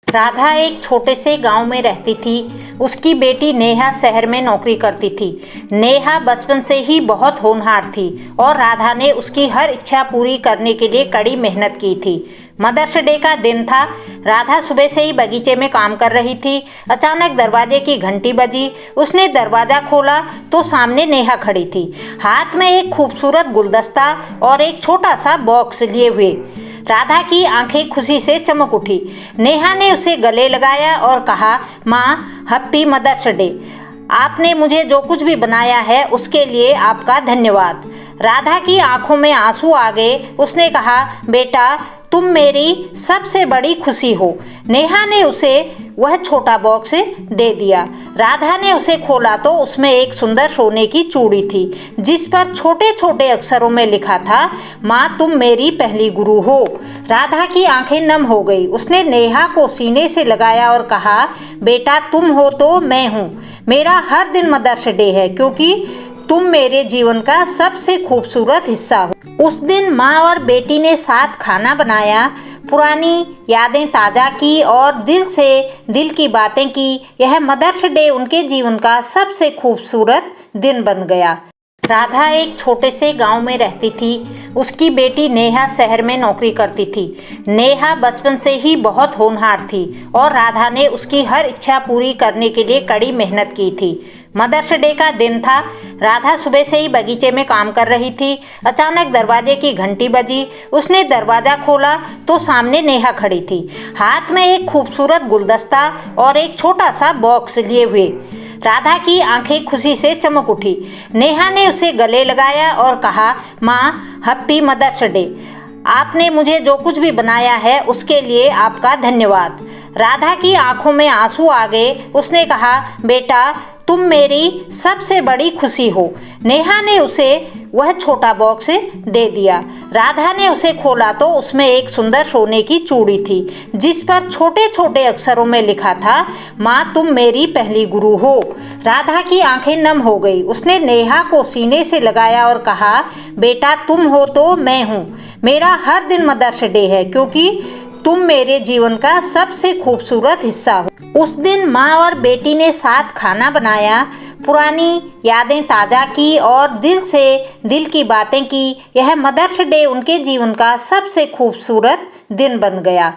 राधा एक छोटे से गांव में रहती थी। उसकी बेटी नेहा शहर में नौकरी करती थी। नेहा बचपन से ही बहुत होनहार थी और राधा ने उसकी हर इच्छा पूरी करने के लिए कड़ी मेहनत की थी। मदर्स डे का दिन था। राधा सुबह से ही बगीचे में काम कर रही थी। अचानक दरवाजे की घंटी बजी। उसने दरवाज़ा खोला तो सामने नेहा खड़ी थी, हाथ में एक खूबसूरत गुलदस्ता और एक छोटा सा बॉक्स लिए हुए। राधा की आंखें खुशी से चमक उठी। नेहा ने उसे गले लगाया और कहा, माँ, हैप्पी मदर्स डे। आपने मुझे जो कुछ भी बनाया है उसके लिए आपका धन्यवाद। राधा की आंखों में आंसू आ गए। उसने कहा, बेटा, तुम मेरी सबसे बड़ी खुशी हो। नेहा ने उसे वह छोटा बॉक्स दे दिया। राधा ने उसे खोला तो उसमें एक सुंदर सोने की चूड़ी थी, जिस पर छोटे छोटे अक्षरों में लिखा था, माँ, तुम मेरी पहली गुरु हो। राधा की आंखें नम हो गई। उसने नेहा को सीने से लगाया और कहा, बेटा, तुम हो तो मैं हूँ। मेरा हर दिन मदर्स डे है क्योंकि तुम मेरे जीवन का सबसे खूबसूरत हिस्सा हो। उस दिन माँ और बेटी ने साथ खाना बनाया, पुरानी यादें ताज़ा की और दिल से दिल की बातें की। यह मदर्स डे उनके जीवन का सबसे खूबसूरत दिन बन गया। राधा एक छोटे से गांव में रहती थी। उसकी बेटी नेहा शहर में नौकरी करती थी। नेहा बचपन से ही बहुत होनहार थी और राधा ने उसकी हर इच्छा पूरी करने के लिए कड़ी मेहनत की थी। मदर्स डे का दिन था। राधा सुबह से ही बगीचे में काम कर रही थी। अचानक दरवाजे की घंटी बजी। उसने दरवाज़ा खोला तो सामने नेहा खड़ी थी, हाथ में एक खूबसूरत गुलदस्ता और एक छोटा सा बॉक्स लिए हुए। राधा की आंखें खुशी से चमक उठी। नेहा ने उसे गले लगाया और कहा, माँ, हैप्पी मदर्स डे। आपने मुझे जो कुछ भी बनाया है उसके लिए आपका धन्यवाद। राधा की आंखों में आंसू आ गए। उसने कहा, बेटा, तुम मेरी सबसे बड़ी खुशी हो। नेहा ने उसे वह छोटा बॉक्स दे दिया। राधा ने उसे खोला तो उसमें एक सुंदर सोने की चूड़ी थी, जिस पर छोटे छोटे अक्षरों में लिखा था, माँ, तुम मेरी पहली गुरु हो। राधा की आंखें नम हो गई। उसने नेहा को सीने से लगाया और कहा, बेटा, तुम हो तो मैं हूँ। मेरा हर दिन मदर्स डे है क्योंकि तुम मेरे जीवन का सबसे खूबसूरत हिस्सा हो। उस दिन माँ और बेटी ने साथ खाना बनाया, पुरानी यादें ताज़ा की और दिल से दिल की बातें की। यह मदर्स डे उनके जीवन का सबसे खूबसूरत दिन बन गया।